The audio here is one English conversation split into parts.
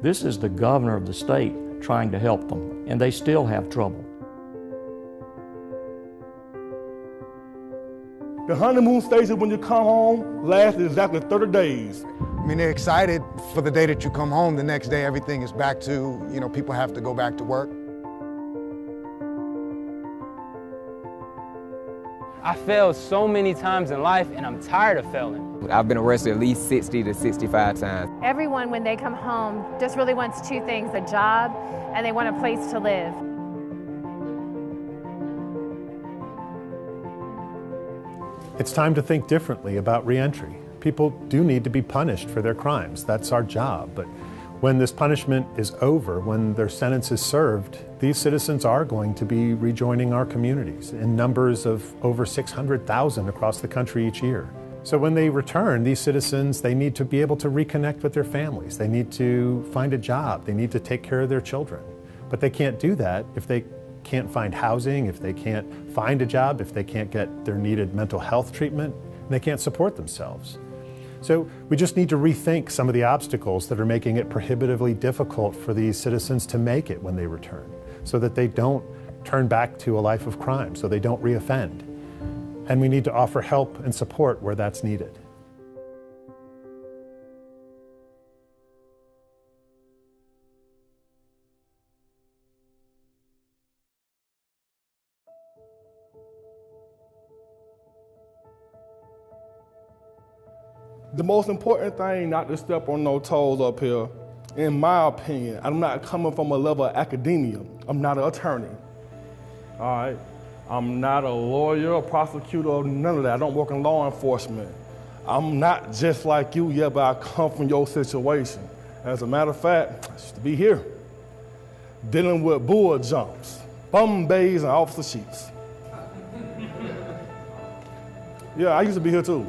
This is the governor of the state trying to help them, and they still have trouble. The honeymoon stage when you come home lasts exactly 30 days. I mean, they're excited for the day that you come home. The next day, everything is back to, people have to go back to work. I failed so many times in life, and I'm tired of failing. I've been arrested at least 60 to 65 times. Everyone, when they come home, just really wants two things: a job, and they want a place to live. It's time to think differently about reentry. People do need to be punished for their crimes. That's our job. But when this punishment is over, when their sentence is served, these citizens are going to be rejoining our communities in numbers of over 600,000 across the country each year. So when they return, these citizens, they need to be able to reconnect with their families. They need to find a job. They need to take care of their children. But they can't do that if they can't find housing, if they can't find a job, if they can't get their needed mental health treatment, and they can't support themselves. So we just need to rethink some of the obstacles that are making it prohibitively difficult for these citizens to make it when they return, so that they don't turn back to a life of crime, so they don't reoffend. And we need to offer help and support where that's needed. The most important thing, not to step on no toes up here, in my opinion, I'm not coming from a level of academia. I'm not an attorney, all right? I'm not a lawyer, a prosecutor, none of that. I don't work in law enforcement. I'm not just like you, yeah, but I come from your situation. As a matter of fact, I used to be here, dealing with bull jumps, bum bays, and officer sheets. Yeah, I used to be here too.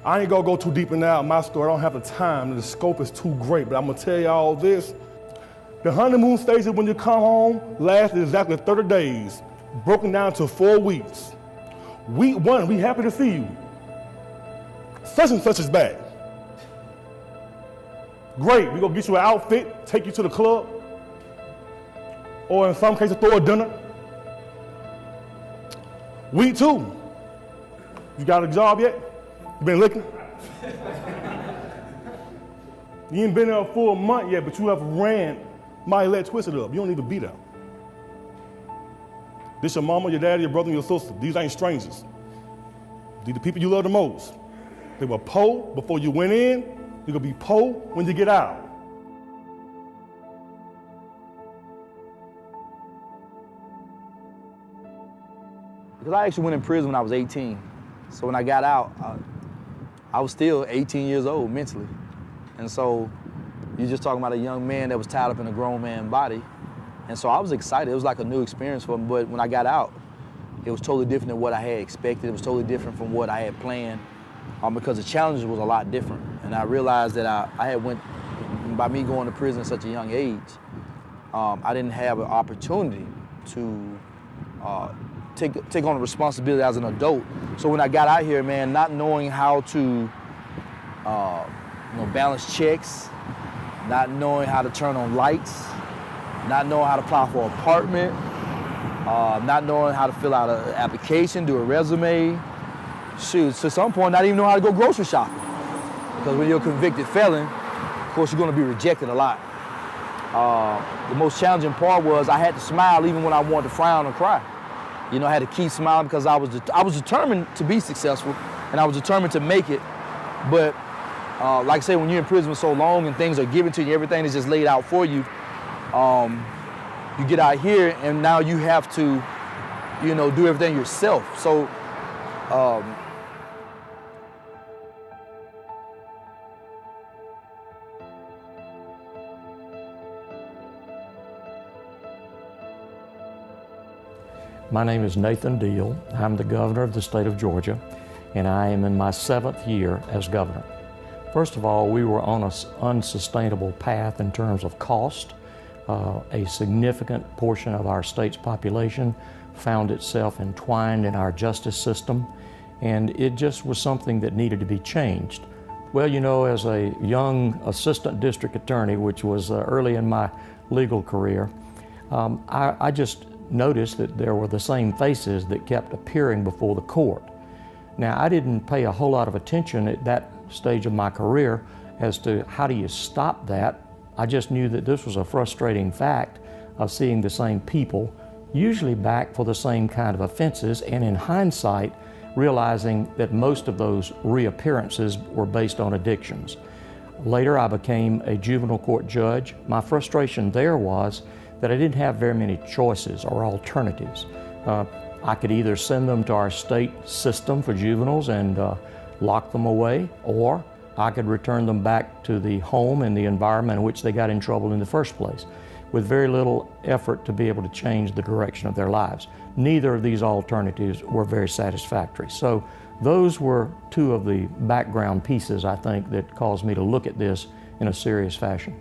I ain't gonna go too deep in that my story. I don't have the time. The scope is too great, but I'm gonna tell y'all this. The honeymoon stage when you come home lasts exactly 30 days, broken down to 4 weeks. Week 1, we happy to see you. Such and such is back. Great, we gonna get you an outfit, take you to the club, or in some cases, throw a dinner. Week 2, you got a job yet? You been looking? You ain't been there for a month yet, but you have ran my leg twisted up. You don't even be there. This your mama, your daddy, your brother, and your sister. These ain't strangers. These the people you love the most. They were poor before you went in. You're gonna be poor when you get out. Because I actually went in prison when I was 18. So when I got out, I was still 18 years old mentally. And so you're just talking about a young man that was tied up in a grown man's body. And so I was excited. It was like a new experience for me. But when I got out, it was totally different than what I had expected. It was totally different from what I had planned because the challenges was a lot different. And I realized that I had went, by me going to prison at such a young age, I didn't have an opportunity to take on the responsibility as an adult. So when I got out here, man, not knowing how to balance checks, not knowing how to turn on lights, not knowing how to apply for an apartment, not knowing how to fill out an application, do a resume. Shoot, to some point, not even know how to go grocery shopping. Because when you're a convicted felon, of course, you're gonna be rejected a lot. The most challenging part was I had to smile even when I wanted to frown or cry. You know, I had to keep smiling because I was determined to be successful, and I was determined to make it. But like I said, when you're in prison for so long and things are given to you, everything is just laid out for you, you get out here and now you have to, do everything yourself. So, My name is Nathan Deal. I'm the governor of the state of Georgia, and I am in my 7th year as governor. First of all, we were on an unsustainable path in terms of cost. A significant portion of our state's population found itself entwined in our justice system, and it just was something that needed to be changed. Well, you know, as a young assistant district attorney, which was early in my legal career, I just noticed that there were the same faces that kept appearing before the court. Now, I didn't pay a whole lot of attention at that stage of my career as to how do you stop that. I just knew that this was a frustrating fact of seeing the same people, usually back for the same kind of offenses, and in hindsight, realizing that most of those reappearances were based on addictions. Later, I became a juvenile court judge. My frustration there was that I didn't have very many choices or alternatives. I could either send them to our state system for juveniles and lock them away, or I could return them back to the home and the environment in which they got in trouble in the first place, with very little effort to be able to change the direction of their lives. Neither of these alternatives were very satisfactory. So those were two of the background pieces, I think, that caused me to look at this in a serious fashion.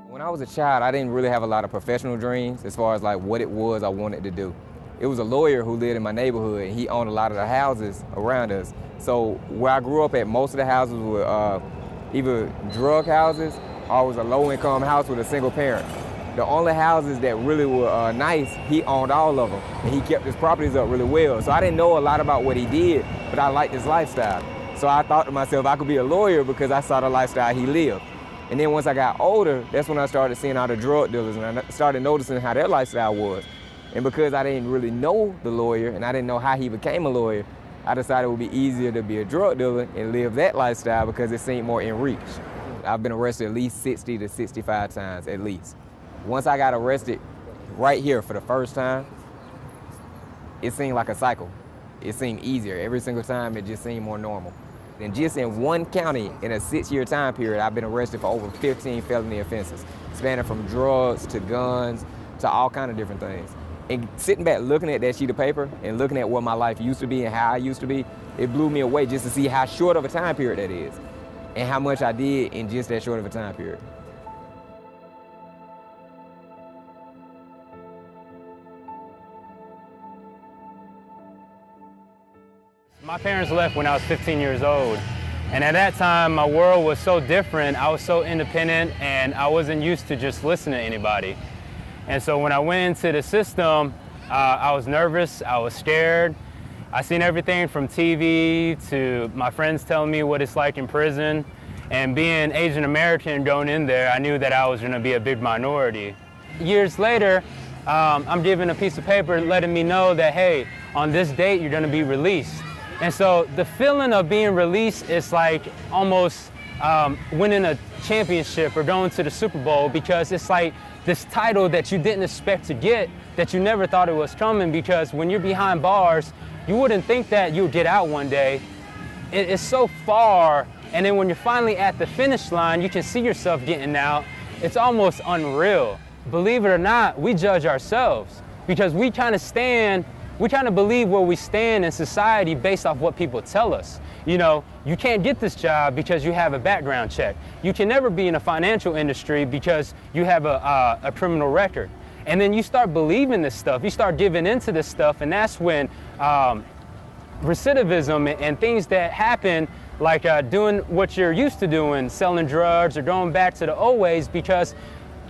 When I was a child, I didn't really have a lot of professional dreams as far as like what it was I wanted to do. It was a lawyer who lived in my neighborhood, and he owned a lot of the houses around us. So where I grew up at, most of the houses were either drug houses or it was a low-income house with a single parent. The only houses that really were nice, he owned all of them, and he kept his properties up really well. So I didn't know a lot about what he did, but I liked his lifestyle. So I thought to myself, I could be a lawyer because I saw the lifestyle he lived. And then once I got older, that's when I started seeing all the drug dealers, and I started noticing how their lifestyle was. And because I didn't really know the lawyer and I didn't know how he became a lawyer, I decided it would be easier to be a drug dealer and live that lifestyle because it seemed more in reach. I've been arrested at least 60 to 65 times, at least. Once I got arrested right here for the first time, it seemed like a cycle. It seemed easier. Every single time, it just seemed more normal. And just in one county, in a 6-year time period, I've been arrested for over 15 felony offenses, spanning from drugs to guns to all kinds of different things. And sitting back looking at that sheet of paper and looking at what my life used to be and how I used to be, it blew me away just to see how short of a time period that is and how much I did in just that short of a time period. My parents left when I was 15 years old. And at that time, my world was so different. I was so independent, and I wasn't used to just listening to anybody. And so when I went into the system, I was nervous, I was scared. I seen everything from TV to my friends telling me what it's like in prison. And being Asian American going in there, I knew that I was gonna be a big minority. Years later, I'm given a piece of paper letting me know that, hey, on this date, you're gonna be released. And so the feeling of being released is like almost winning a championship or going to the Super Bowl, because it's like this title that you didn't expect to get, that you never thought it was coming, because when you're behind bars, you wouldn't think that you'll get out one day. It's so far, and then when you're finally at the finish line, you can see yourself getting out. It's almost unreal. Believe it or not, we judge ourselves because we kind of believe where we stand in society based off what people tell us. You know, you can't get this job because you have a background check. You can never be in the financial industry because you have a criminal record. And then you start believing this stuff, you start giving into this stuff, and that's when recidivism and things that happen, like doing what you're used to doing, selling drugs or going back to the old ways, because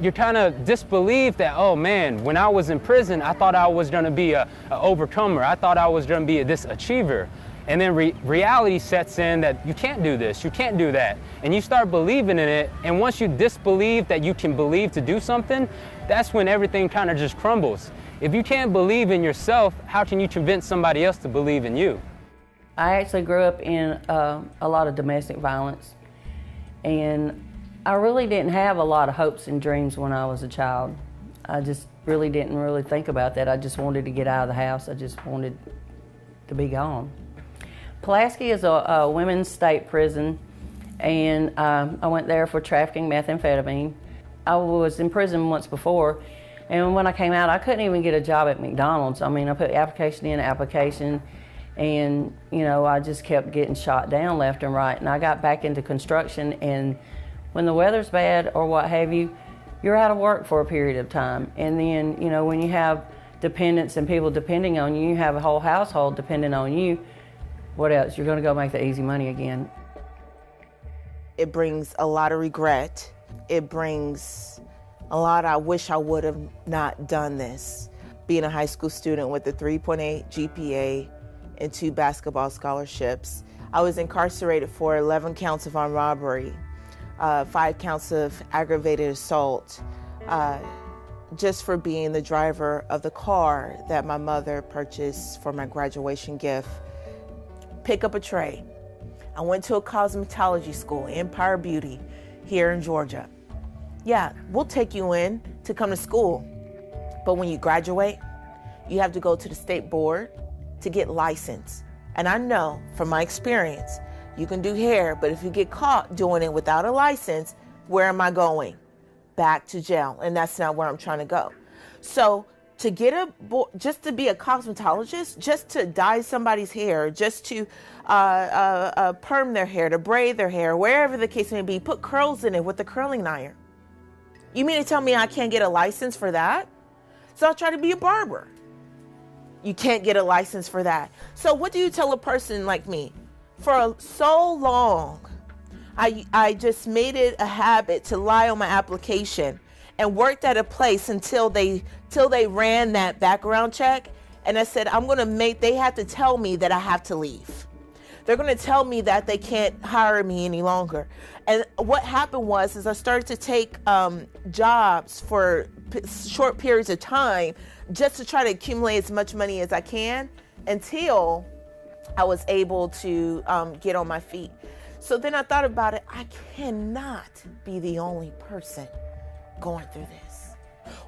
you kind of disbelieve that, oh man, when I was in prison, I thought I was gonna be a overcomer. I thought I was gonna be this achiever. And then reality sets in that you can't do this, you can't do that. And you start believing in it, and once you disbelieve that you can believe to do something, that's when everything kind of just crumbles. If you can't believe in yourself, how can you convince somebody else to believe in you? I actually grew up in a lot of domestic violence, and I really didn't have a lot of hopes and dreams when I was a child. I just really didn't think about that. I just wanted to get out of the house. I just wanted to be gone. Pulaski is a women's state prison, and I went there for trafficking methamphetamine. I was in prison once before, and when I came out, I couldn't even get a job at McDonald's. I mean, I put application in, and you know, I just kept getting shot down left and right. And I got back into construction, and when the weather's bad or what have you, you're out of work for a period of time. And then, you know, when you have dependents and people depending on you, you have a whole household depending on you, what else? You're gonna go make the easy money again. It brings a lot of regret. It brings a lot of, I wish I would have not done this. Being a high school student with a 3.8 GPA and 2 basketball scholarships, I was incarcerated for 11 counts of armed robbery, 5 counts of aggravated assault, just for being the driver of the car that my mother purchased for my graduation gift. Pick up a tray. I went to a cosmetology school, Empire Beauty, here in Georgia. Yeah, we'll take you in to come to school, but when you graduate, you have to go to the state board to get licensed. And I know from my experience, you can do hair, but if you get caught doing it without a license, where am I going? Back to jail, and that's not where I'm trying to go. So to get just to be a cosmetologist, just to dye somebody's hair, just to perm their hair, to braid their hair, wherever the case may be, put curls in it with a curling iron. You mean to tell me I can't get a license for that? So I'll try to be a barber. You can't get a license for that. So what do you tell a person like me? For so long, I just made it a habit to lie on my application and worked at a place until they ran that background check. And I said, they have to tell me that I have to leave. They're gonna tell me that they can't hire me any longer. And what happened was I started to take jobs for short periods of time just to try to accumulate as much money as I can until I was able to get on my feet. So then I thought about it, I cannot be the only person going through this.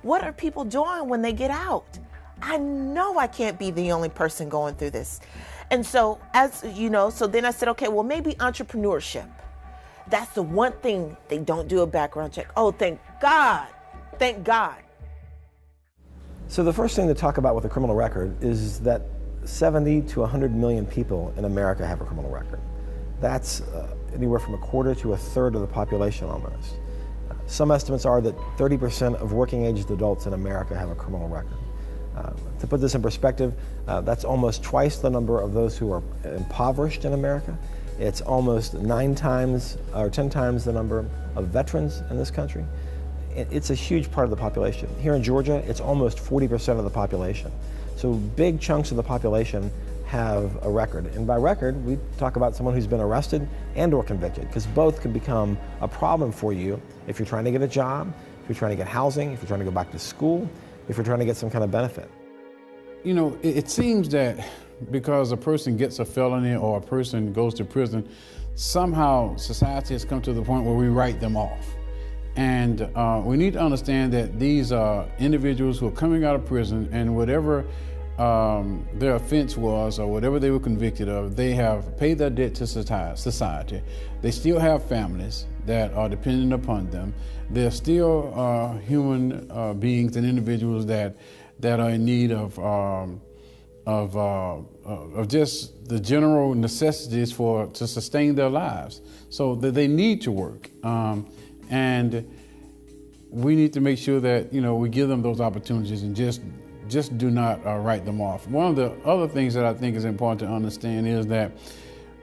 What are people doing when they get out? I know I can't be the only person going through this. And so, as you know, so then I said, okay, well, maybe entrepreneurship. That's the one thing they don't do a background check. Oh, thank God. Thank God. So the first thing to talk about with a criminal record is that 70 to 100 million people in America have a criminal record. That's anywhere from a quarter to a third of the population almost. Some estimates are that 30% of working-aged adults in America have a criminal record. To put this in perspective, that's almost twice the number of those who are impoverished in America. It's almost 9 times or 10 times the number of veterans in this country. It's a huge part of the population. Here in Georgia, it's almost 40% of the population. So big chunks of the population have a record. And by record, we talk about someone who's been arrested and or convicted, because both can become a problem for you if you're trying to get a job, if you're trying to get housing, if you're trying to go back to school, if you're trying to get some kind of benefit. You know, it seems that because a person gets a felony or a person goes to prison, somehow society has come to the point where we write them off. And we need to understand that these are individuals who are coming out of prison, and whatever their offense was or whatever they were convicted of, they have paid their debt to society. They still have families that are dependent upon them. They're still human beings and individuals that are in need of just the general necessities to sustain their lives, so that they need to work. And we need to make sure that, you know, we give them those opportunities and just do not write them off. One of the other things that I think is important to understand is that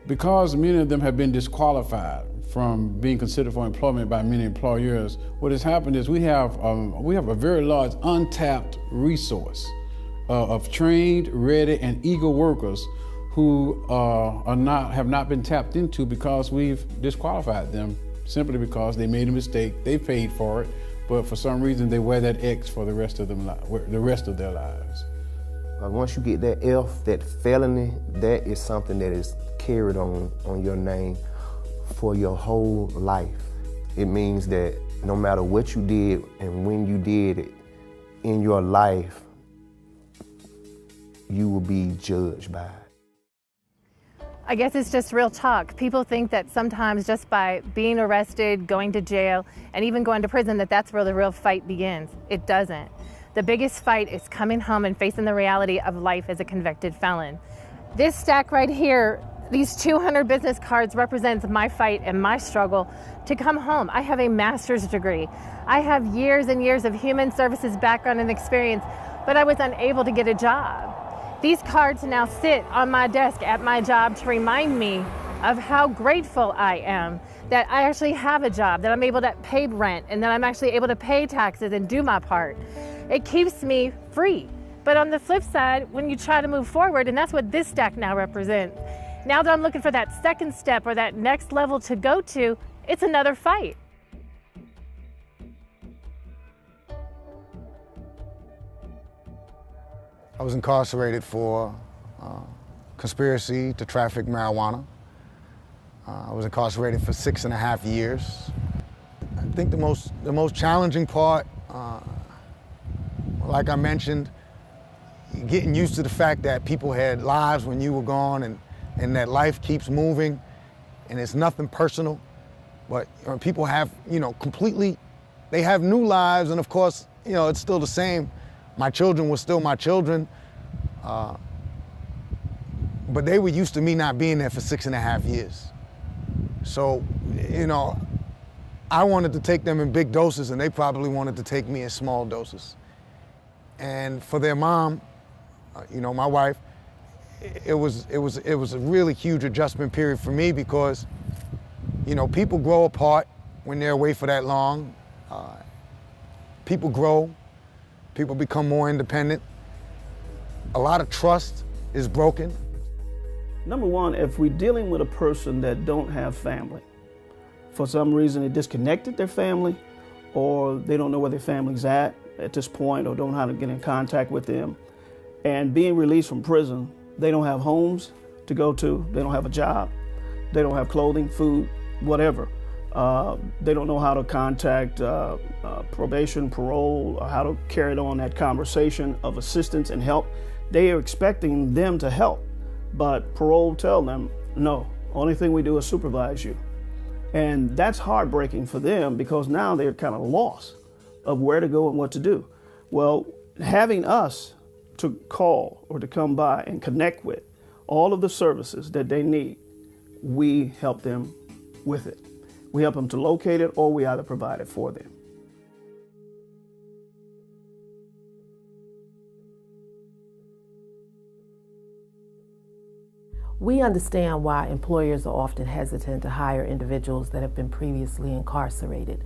because many of them have been disqualified from being considered for employment by many employers, what has happened is we have a very large untapped resource of trained, ready, and eager workers who have not been tapped into because we've disqualified them simply because they made a mistake, they paid for it, but for some reason they wear that X for the rest of their lives. Once you get that F, that felony, that is something that is carried on your name for your whole life. It means that no matter what you did and when you did it in your life, you will be judged by it. I guess it's just real talk. People think that sometimes just by being arrested, going to jail, and even going to prison, that's where the real fight begins. It doesn't. The biggest fight is coming home and facing the reality of life as a convicted felon. This stack right here, These 200 business cards represents my fight and my struggle to come home. I have a master's degree. I have years and years of human services background and experience, but I was unable to get a job. These cards now sit on my desk at my job to remind me of how grateful I am that I actually have a job, that I'm able to pay rent, and that I'm actually able to pay taxes and do my part. It keeps me free. But on the flip side, when you try to move forward, and that's what this stack now represents, now that I'm looking for that second step or that next level to go to, it's another fight. I was incarcerated for conspiracy to traffic marijuana. I was incarcerated for 6.5 years. I think the most challenging part, like I mentioned, getting used to the fact that people had lives when you were gone, and that life keeps moving, and it's nothing personal. But people have, they have new lives, and of course, it's still the same. My children were still my children, but they were used to me not being there for 6.5 years. So, I wanted to take them in big doses, and they probably wanted to take me in small doses. And for their mom, my wife, it was a really huge adjustment period for me because, people grow apart when they're away for that long. People grow, people become more independent. A lot of trust is broken. Number one, if we're dealing with a person that don't have family, for some reason they disconnected their family, or they don't know where their family's at this point, or don't know how to get in contact with them, and being released from prison, they don't have homes to go to, they don't have a job, they don't have clothing, food, whatever. They don't know how to contact probation, parole, or how to carry on that conversation of assistance and help. They are expecting them to help, but parole tell them, no, only thing we do is supervise you. And that's heartbreaking for them because now they're kind of lost of where to go and what to do. Well, having us to call or to come by and connect with all of the services that they need, we help them with it. We help them to locate it, or we either provide it for them. We understand why employers are often hesitant to hire individuals that have been previously incarcerated.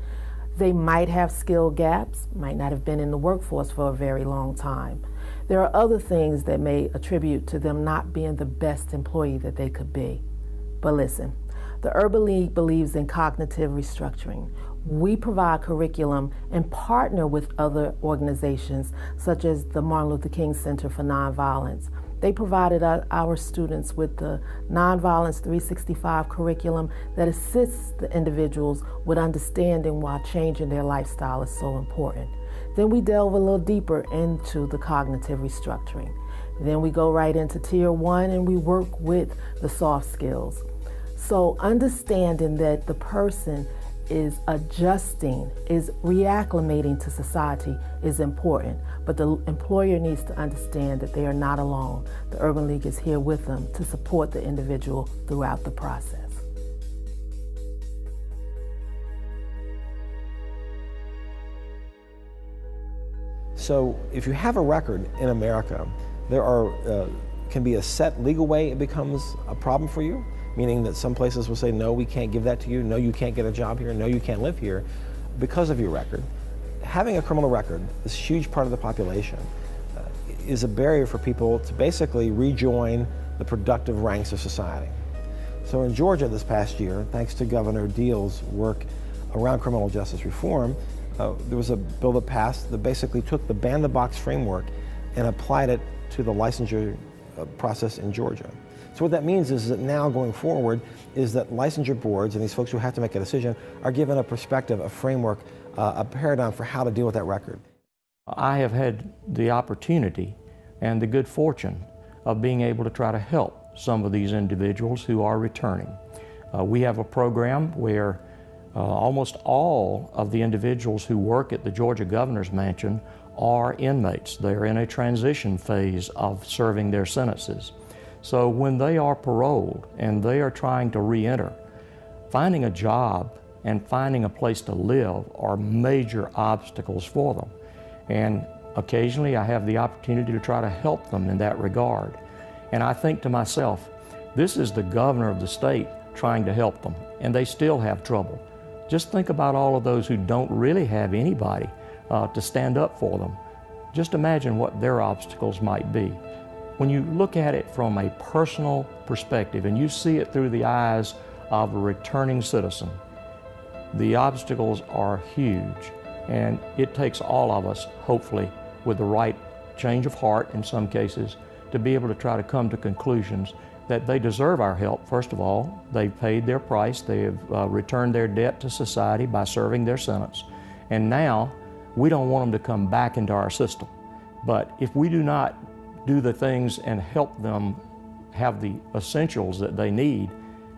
They might have skill gaps, might not have been in the workforce for a very long time. There are other things that may attribute to them not being the best employee that they could be. But listen, the Urban League believes in cognitive restructuring. We provide curriculum and partner with other organizations such as the Martin Luther King Center for Nonviolence. They provided our students with the Nonviolence 365 curriculum that assists the individuals with understanding why changing their lifestyle is so important. Then we delve a little deeper into the cognitive restructuring. Then we go right into Tier 1 and we work with the soft skills. So understanding that the person is adjusting, is reacclimating to society is important, but the employer needs to understand that they are not alone. The Urban League is here with them to support the individual throughout the process. So if you have a record in America, there can be a set legal way it becomes a problem for you, meaning that some places will say, no, we can't give that to you, no, you can't get a job here, no, you can't live here because of your record. Having a criminal record, this huge part of the population, is a barrier for people to basically rejoin the productive ranks of society. So in Georgia this past year, thanks to Governor Deal's work around criminal justice reform, there was a bill that passed that basically took the ban-the-box framework and applied it to the licensure process in Georgia. So what that means is that now going forward is that licensure boards and these folks who have to make a decision are given a perspective, a framework, a paradigm for how to deal with that record. I have had the opportunity and the good fortune of being able to try to help some of these individuals who are returning. We have a program where almost all of the individuals who work at the Georgia Governor's Mansion are inmates. They're in a transition phase of serving their sentences. So when they are paroled and they are trying to re-enter, finding a job and finding a place to live are major obstacles for them. And occasionally I have the opportunity to try to help them in that regard. And I think to myself, this is the governor of the state trying to help them, and they still have trouble. Just think about all of those who don't really have anybody to stand up for them. Just imagine what their obstacles might be. When you look at it from a personal perspective and you see it through the eyes of a returning citizen, the obstacles are huge, and it takes all of us, hopefully, with the right change of heart in some cases, to be able to try to come to conclusions that they deserve our help. First of all, they've paid their price, they have returned their debt to society by serving their sentence, and now we don't want them to come back into our system. But if we do not do the things and help them have the essentials that they need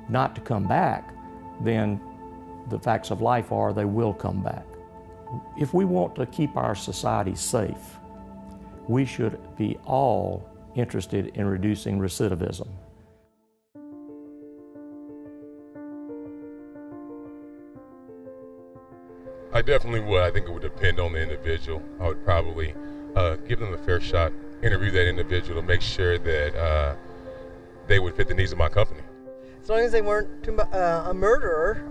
not to come back, then the facts of life are they will come back. If we want to keep our society safe, we should be all interested in reducing recidivism. I definitely would. I think it would depend on the individual. I would probably give them a fair shot, interview that individual to make sure that they would fit the needs of my company. As long as they weren't a murderer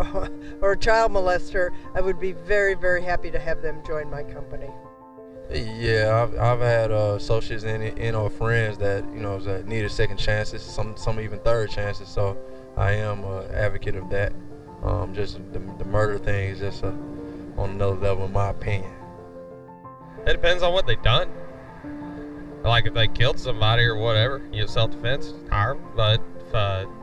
or a child molester, I would be very, very happy to have them join my company. Yeah, I've had associates and friends that that needed second chances, some even third chances. So I am an advocate of that. Just the murder thing is just on another level, in my opinion. It depends on what they've done. Like if they killed somebody or whatever, self-defense, hire them. But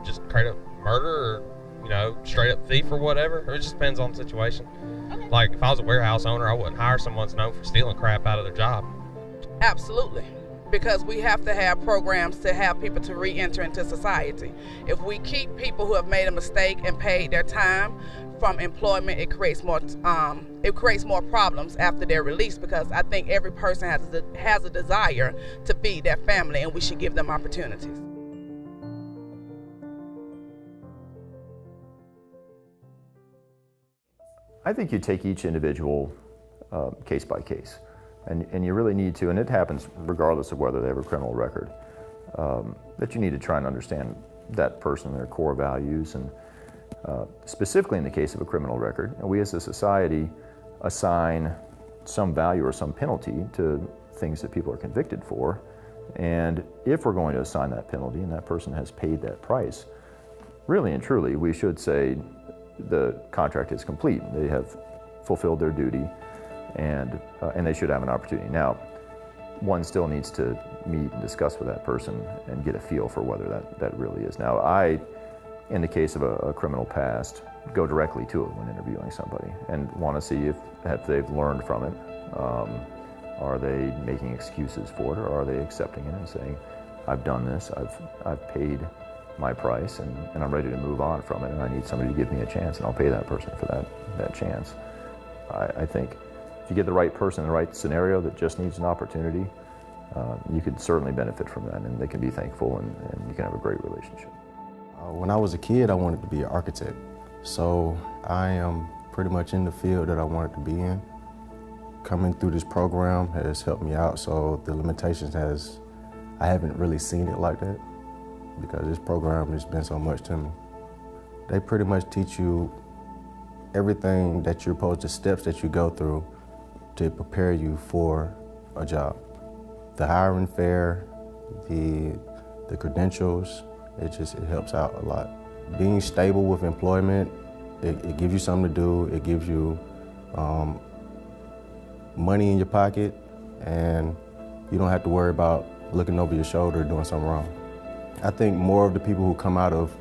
just straight up murder or straight up thief or whatever, it just depends on the situation. Okay. Like if I was a warehouse owner, I wouldn't hire someone that's known for stealing crap out of their job. Absolutely, because we have to have programs to have people to re-enter into society. If we keep people who have made a mistake and paid their time from employment, it creates more problems after they're released, because I think every person has a desire to feed their family, and we should give them opportunities. I think you take each individual case by case, and you really need to, and it happens regardless of whether they have a criminal record, that you need to try and understand that person, their core values, and specifically in the case of a criminal record, we as a society assign some value or some penalty to things that people are convicted for, and if we're going to assign that penalty and that person has paid that price, really and truly we should say the contract is complete. They have fulfilled their duty, and they should have an opportunity. Now, one still needs to meet and discuss with that person and get a feel for whether that really is. Now, I, in the case of a criminal past, go directly to it when interviewing somebody and want to see if they've learned from it. Are they making excuses for it, or are they accepting it and saying, I've done this, I've paid my price, and I'm ready to move on from it, and I need somebody to give me a chance, and I'll pay that person for that chance. I think if you get the right person in the right scenario that just needs an opportunity, you could certainly benefit from that, and they can be thankful, and you can have a great relationship. When I was a kid, I wanted to be an architect, so I am pretty much in the field that I wanted to be in. Coming through this program has helped me out, so the limitations I haven't really seen it like that, because this program has been so much to me. They pretty much teach you everything that you're supposed to, steps that you go through to prepare you for a job. The hiring fair, the credentials, it helps out a lot. Being stable with employment, it gives you something to do, it gives you money in your pocket, and you don't have to worry about looking over your shoulder doing something wrong. I think more of the people who come out of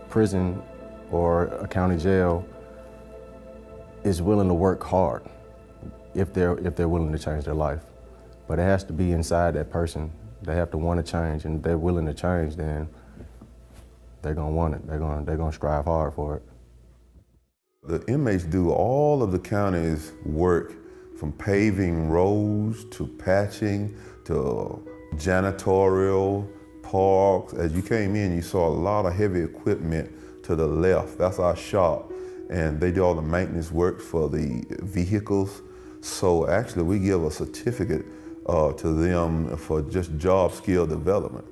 prison or a county jail is willing to work hard if they're willing to change their life. But it has to be inside that person. They have to want to change, and if they're willing to change, then they're gonna want it. They're gonna strive hard for it. The inmates do all of the county's work, from paving roads to patching to janitorial, parks. As you came in, you saw a lot of heavy equipment to the left. That's our shop. And they do all the maintenance work for the vehicles. So actually we give a certificate to them for just job skill development.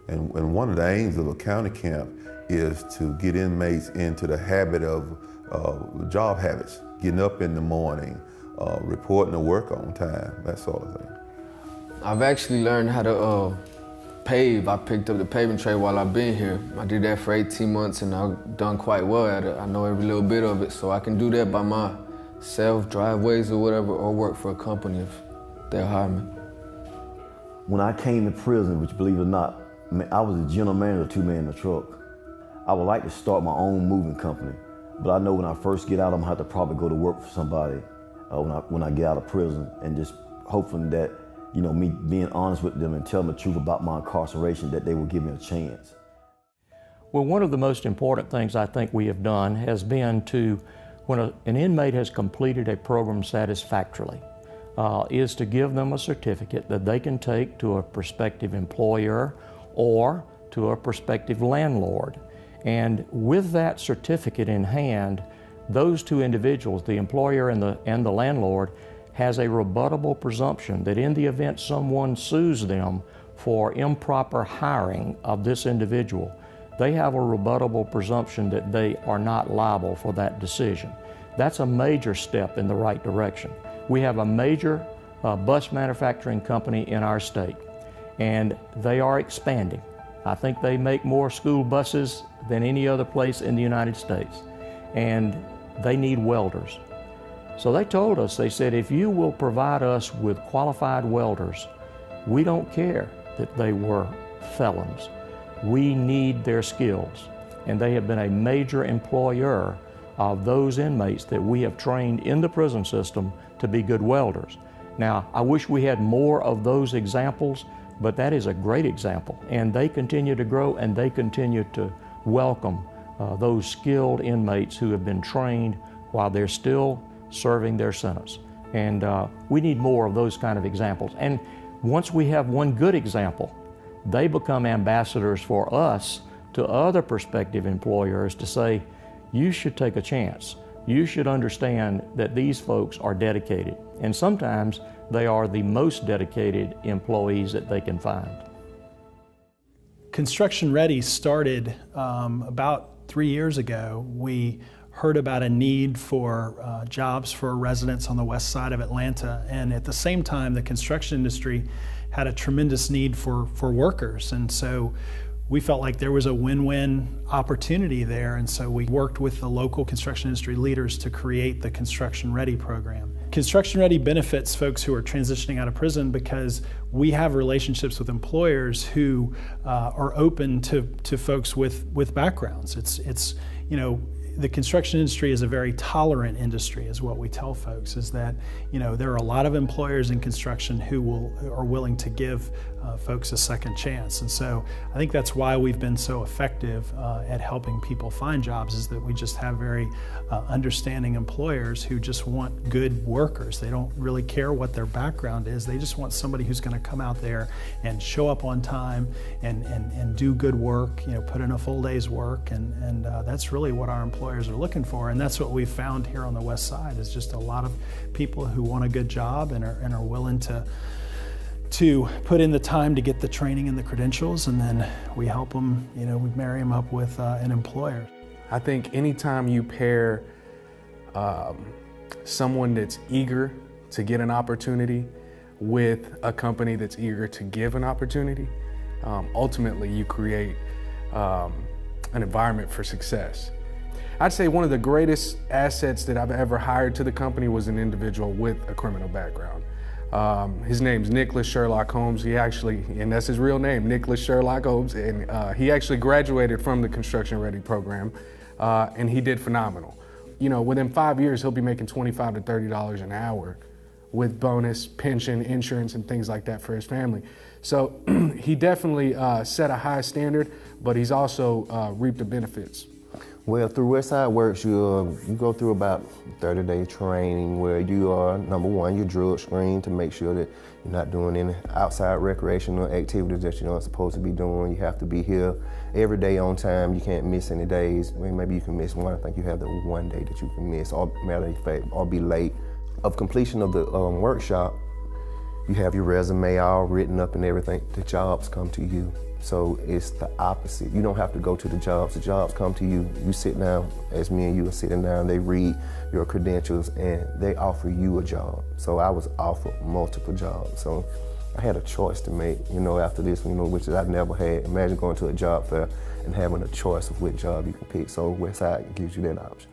And one of the aims of a county camp is to get inmates into the habit of job habits, getting up in the morning, reporting to work on time, that sort of thing. I've actually learned how to pave. I picked up the paving trade while I've been here. I did that for 18 months and I've done quite well at it. I know every little bit of it, so I can do that by myself, driveways or whatever, or work for a company if they'll hire me. When I came to prison, which believe it or not, I was a general manager of 2 Men in a Truck. I would like to start my own moving company, but I know when I first get out, I'm gonna have to probably go to work for somebody when I get out of prison, and just hoping that, you know, me being honest with them and telling the truth about my incarceration, that they will give me a chance. Well, one of the most important things I think we have done has been to, when an inmate has completed a program satisfactorily, is to give them a certificate that they can take to a prospective employer or to a prospective landlord. And with that certificate in hand, those two individuals, the employer and the landlord, has a rebuttable presumption that in the event someone sues them for improper hiring of this individual, they have a rebuttable presumption that they are not liable for that decision. That's a major step in the right direction. We have a major bus manufacturing company in our state, and they are expanding. I think they make more school buses than any other place in the United States, and they need welders. So they told us, they said, if you will provide us with qualified welders, we don't care that they were felons. We need their skills. And they have been a major employer of those inmates that we have trained in the prison system to be good welders. Now, I wish we had more of those examples, but that is a great example. And they continue to grow, and they continue to welcome those skilled inmates who have been trained while they're still serving their sentence. And we need more of those kind of examples. And once we have one good example, they become ambassadors for us to other prospective employers to say, you should take a chance. You should understand that these folks are dedicated. And sometimes they are the most dedicated employees that they can find. Construction Ready started about 3 years ago. We heard about a need for jobs for residents on the west side of Atlanta, and at the same time the construction industry had a tremendous need for workers, and so we felt like there was a win-win opportunity there, and so we worked with the local construction industry leaders to create the Construction Ready program. Construction Ready benefits folks who are transitioning out of prison because we have relationships with employers who are open to folks with backgrounds. It's you know, the construction industry is a very tolerant industry, is what we tell folks, is that, you know, there are a lot of employers in construction who are willing to give folks a second chance. And so I think that's why we've been so effective at helping people find jobs, is that we just have very understanding employers who just want good workers. They don't really care what their background is. They just want somebody who's going to come out there and show up on time and do good work, you know, put in a full day's work. And that's really what our employers are looking for. And that's what we've found here on the west side, is just a lot of people who want a good job and are willing to put in the time to get the training and the credentials, and then we help them, you know, we marry them up with an employer. I think anytime you pair someone that's eager to get an opportunity with a company that's eager to give an opportunity, ultimately you create an environment for success. I'd say one of the greatest assets that I've ever hired to the company was an individual with a criminal background. His name's Nicholas Sherlock Holmes. He actually, and that's his real name, Nicholas Sherlock Holmes, and he actually graduated from the Construction Ready program, and he did phenomenal. You know, within 5 years, he'll be making $25 to $30 an hour with bonus, pension, insurance, and things like that for his family. So he definitely set a high standard, but he's also reaped the benefits. Well, through Westside Works, you go through about 30-day training where you are, number one, you're drug screened to make sure that you're not doing any outside recreational activities that you're not supposed to be doing. You have to be here every day on time. You can't miss any days. I mean, maybe you can miss one. I think you have the one day that you can miss, or matter of fact, or be late. Of completion of the workshop, you have your resume all written up and everything. The jobs come to you. So it's the opposite. You don't have to go to the jobs come to you. You sit down, as me and you are sitting down, they read your credentials and they offer you a job. So I was offered multiple jobs. So I had a choice to make, after this, which I've never had. Imagine going to a job fair and having a choice of which job you can pick. So Westside gives you that option.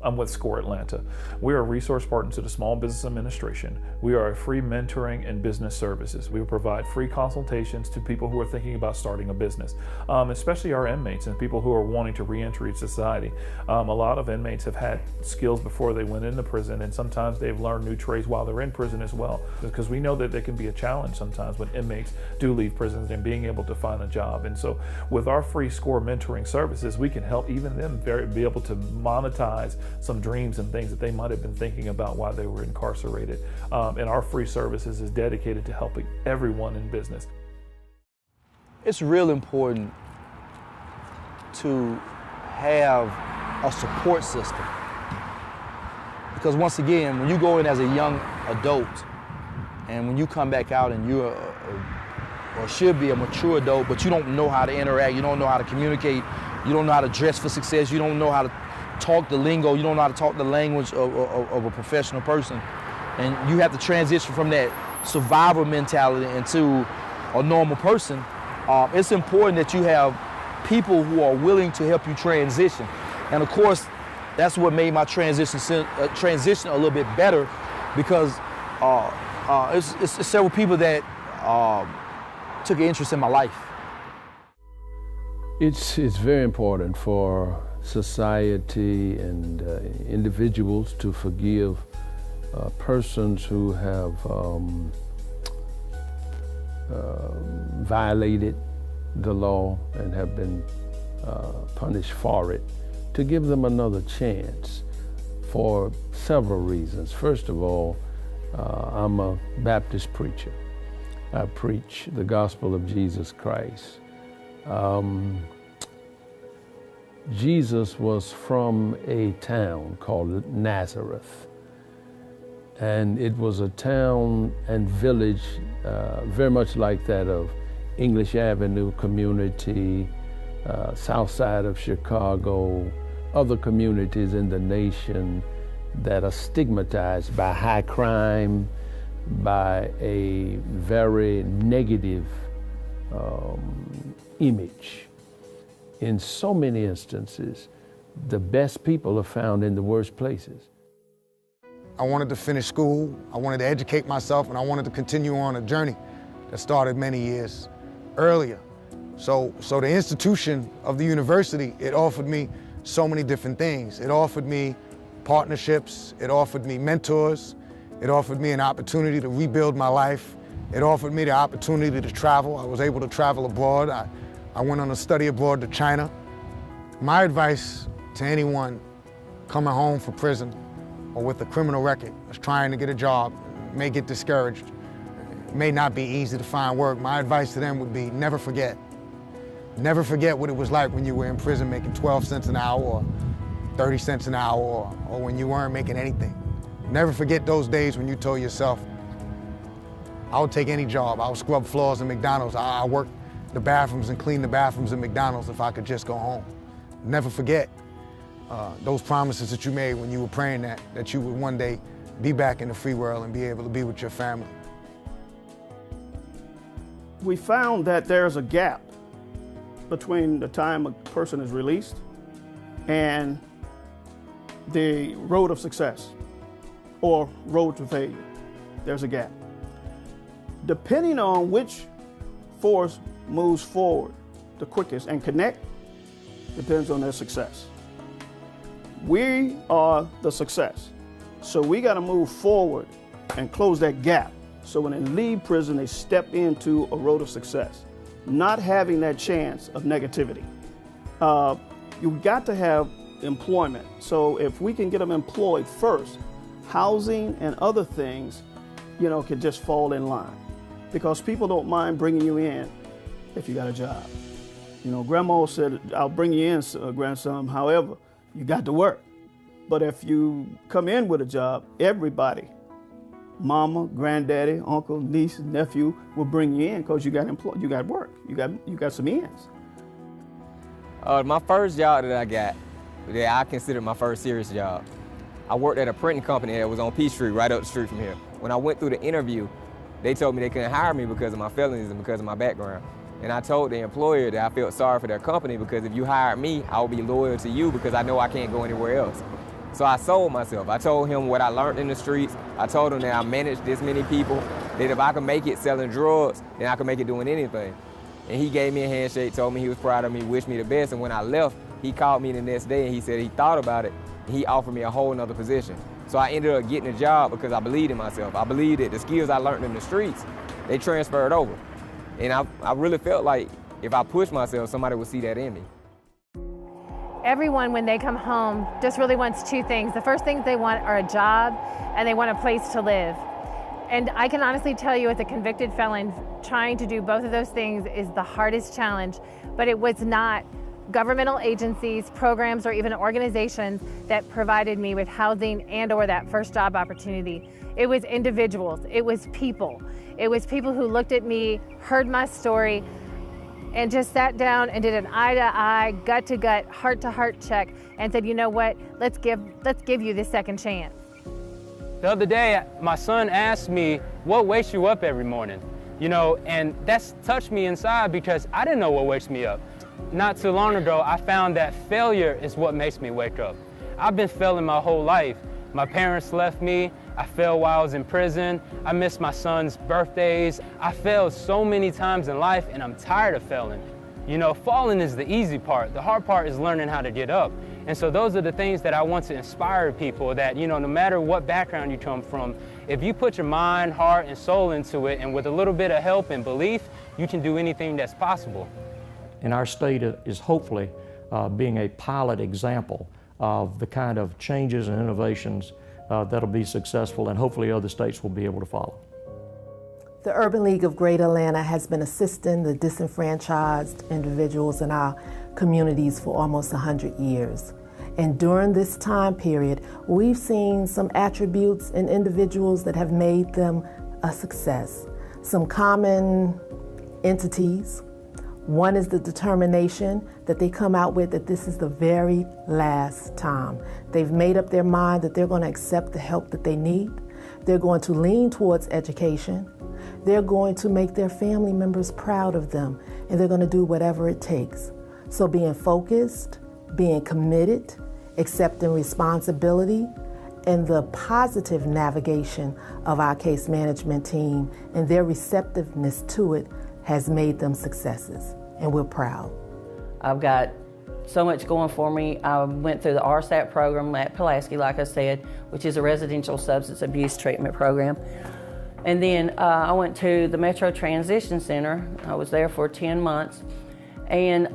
I'm with SCORE Atlanta. We are a resource partner to the Small Business Administration. We are a free mentoring and business services. We provide free consultations to people who are thinking about starting a business, especially our inmates and people who are wanting to re-enter society. A lot of inmates have had skills before they went into prison, and sometimes they've learned new trades while they're in prison as well, because we know that there can be a challenge sometimes when inmates do leave prisons and being able to find a job. And so with our free SCORE mentoring services, we can help even them be able to monetize some dreams and things that they might have been thinking about while they were incarcerated. And our free services is dedicated to helping everyone in business. It's real important to have a support system. Because once again, when you go in as a young adult, and when you come back out and you're or should be a mature adult, but you don't know how to interact, you don't know how to communicate, you don't know how to dress for success, you don't know how to talk the lingo, you don't know how to talk the language of a professional person. And you have to transition from that survivor mentality into a normal person. It's important that you have people who are willing to help you transition. And of course, that's what made my transition a little bit better, because it's several people that took an interest in my life. It's very important for society and individuals to forgive persons who have violated the law and have been punished for it, to give them another chance for several reasons. First of all, I'm a Baptist preacher. I preach the gospel of Jesus Christ. Jesus was from a town called Nazareth, and it was a town and village very much like that of English Avenue community, south side of Chicago, other communities in the nation that are stigmatized by high crime, by a very negative image. In so many instances, the best people are found in the worst places. I wanted to finish school, I wanted to educate myself, and I wanted to continue on a journey that started many years earlier. So the institution of the university, it offered me so many different things. It offered me partnerships, it offered me mentors, it offered me an opportunity to rebuild my life. It offered me the opportunity to travel. I was able to travel abroad. I went on a study abroad to China. My advice to anyone coming home from prison or with a criminal record is trying to get a job, may get discouraged, it may not be easy to find work. My advice to them would be never forget. Never forget what it was like when you were in prison making 12 cents an hour or 30 cents an hour or when you weren't making anything. Never forget those days when you told yourself, I'll take any job. I'll scrub floors in McDonald's. I'll work the bathrooms and clean the bathrooms in McDonald's if I could just go home. Never forget those promises that you made when you were praying that you would one day be back in the free world and be able to be with your family. We found that there's a gap between the time a person is released and the road of success or road to failure. There's a gap. Depending on which force moves forward the quickest and connect, depends on their success. We are the success. So we got to move forward and close that gap. So when they leave prison, they step into a road of success, not having that chance of negativity. You've got to have employment. So if we can get them employed first, housing and other things, you know, can just fall in line. Because people don't mind bringing you in if you got a job. You know, Grandma said, I'll bring you in, grandson, however, you got to work. But if you come in with a job, everybody, mama, granddaddy, uncle, niece, nephew will bring you in because you got employed, you got work, you got some ends. My first job that I got, I considered my first serious job. I worked at a printing company that was on Peachtree, right up the street from here. When I went through the interview, they told me they couldn't hire me because of my felonies and because of my background. And I told the employer that I felt sorry for their company because if you hired me, I would be loyal to you because I know I can't go anywhere else. So I sold myself. I told him what I learned in the streets. I told him that I managed this many people, that if I could make it selling drugs, then I could make it doing anything. And he gave me a handshake, told me he was proud of me, wished me the best. And when I left, he called me the next day and he said he thought about it and he offered me a whole nother position. So I ended up getting a job because I believed in myself. I believed that the skills I learned in the streets, they transferred over. And I really felt like if I pushed myself, somebody would see that in me. Everyone, when they come home, just really wants two things. The first thing they want are a job and they want a place to live. And I can honestly tell you as a convicted felon, trying to do both of those things is the hardest challenge, but it was not governmental agencies, programs, or even organizations that provided me with housing and or that first job opportunity. It was individuals, it was people. It was people who looked at me, heard my story, and just sat down and did an eye-to-eye, gut-to-gut, heart-to-heart check and said, you know what, let's give you this second chance. The other day, my son asked me, what wakes you up every morning? You know, and that's touched me inside because I didn't know what wakes me up. Not too long ago, I found that failure is what makes me wake up. I've been failing my whole life. My parents left me. I failed while I was in prison. I missed my son's birthdays. I failed so many times in life and I'm tired of failing. You know, falling is the easy part. The hard part is learning how to get up. And so those are the things that I want to inspire people that, you know, no matter what background you come from, if you put your mind, heart, and soul into it, and with a little bit of help and belief, you can do anything that's possible. And our state is hopefully being a pilot example of the kind of changes and innovations that'll be successful, and hopefully other states will be able to follow. The Urban League of Greater Atlanta has been assisting the disenfranchised individuals in our communities for almost 100 years. And during this time period, we've seen some attributes in individuals that have made them a success. Some common entities. One is the determination that they come out with that this is the very last time. They've made up their mind that they're going to accept the help that they need. They're going to lean towards education. They're going to make their family members proud of them, and they're going to do whatever it takes. So being focused, being committed, accepting responsibility, and the positive navigation of our case management team and their receptiveness to it has made them successes, and we're proud. I've got so much going for me. I went through the RSAT program at Pulaski, like I said, which is a residential substance abuse treatment program. And then I went to the Metro Transition Center. I was there for 10 months. And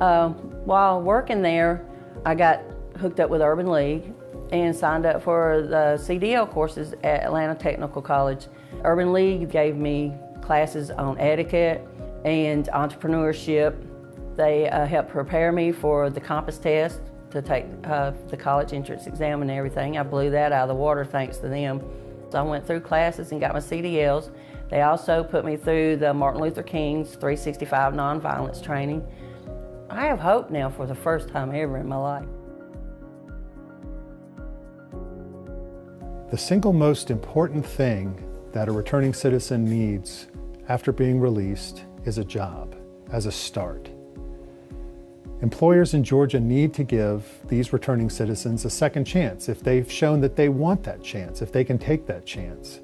while working there, I got hooked up with Urban League and signed up for the CDL courses at Atlanta Technical College. Urban League gave me classes on etiquette and entrepreneurship. They helped prepare me for the compass test to take the college entrance exam and everything. I blew that out of the water thanks to them. So I went through classes and got my CDLs. They also put me through the Martin Luther King's 365 nonviolence training. I have hope now for the first time ever in my life. The single most important thing that a returning citizen needs after being released is a job as a start. Employers in Georgia need to give these returning citizens a second chance if they've shown that they want that chance, if they can take that chance.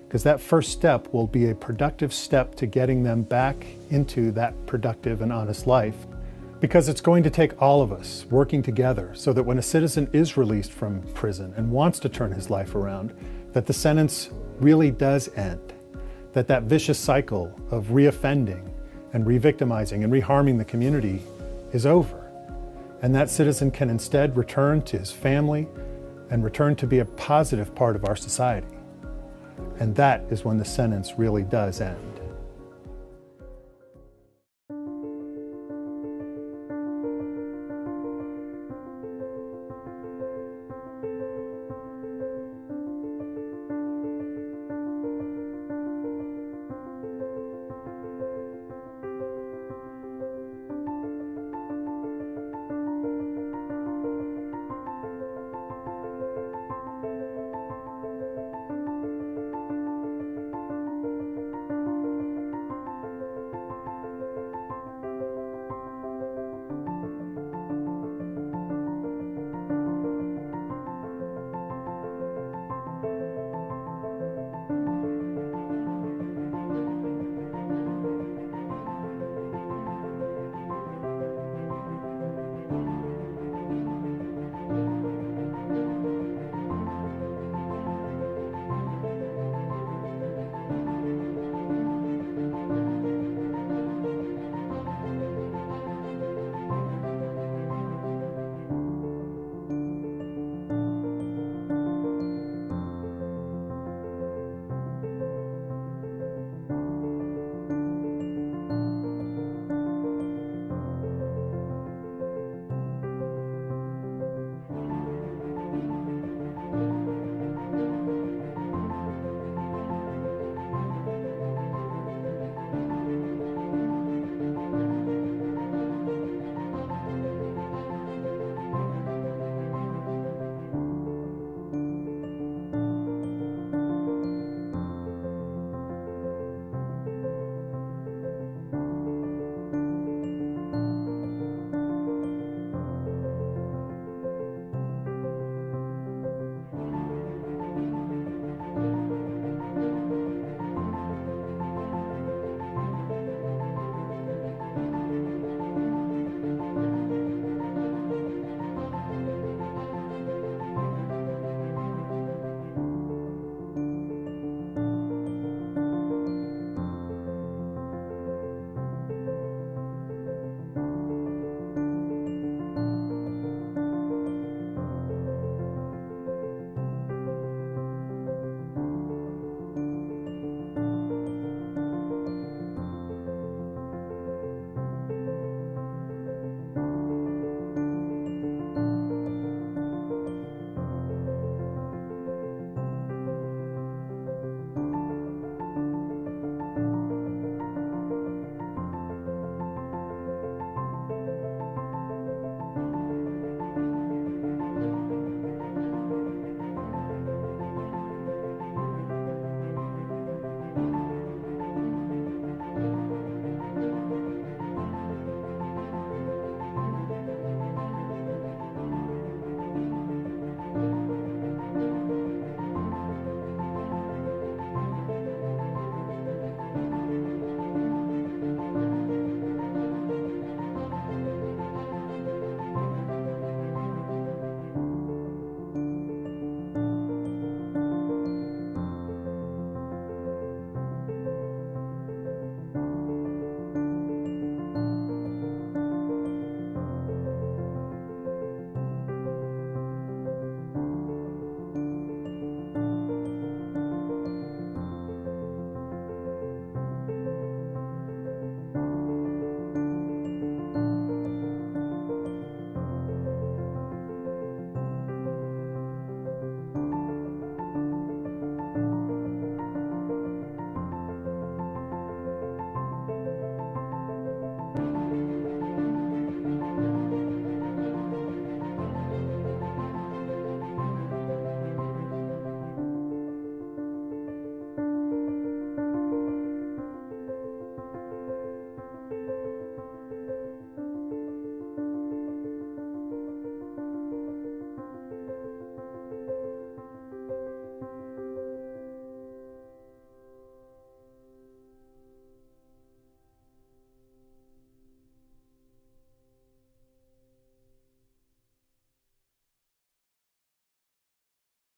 Because that first step will be a productive step to getting them back into that productive and honest life. Because it's going to take all of us working together so that when a citizen is released from prison and wants to turn his life around, that the sentence really does end. That vicious cycle of reoffending and re-victimizing and reharming the community is over. And that citizen can instead return to his family and return to be a positive part of our society. And that is when the sentence really does end.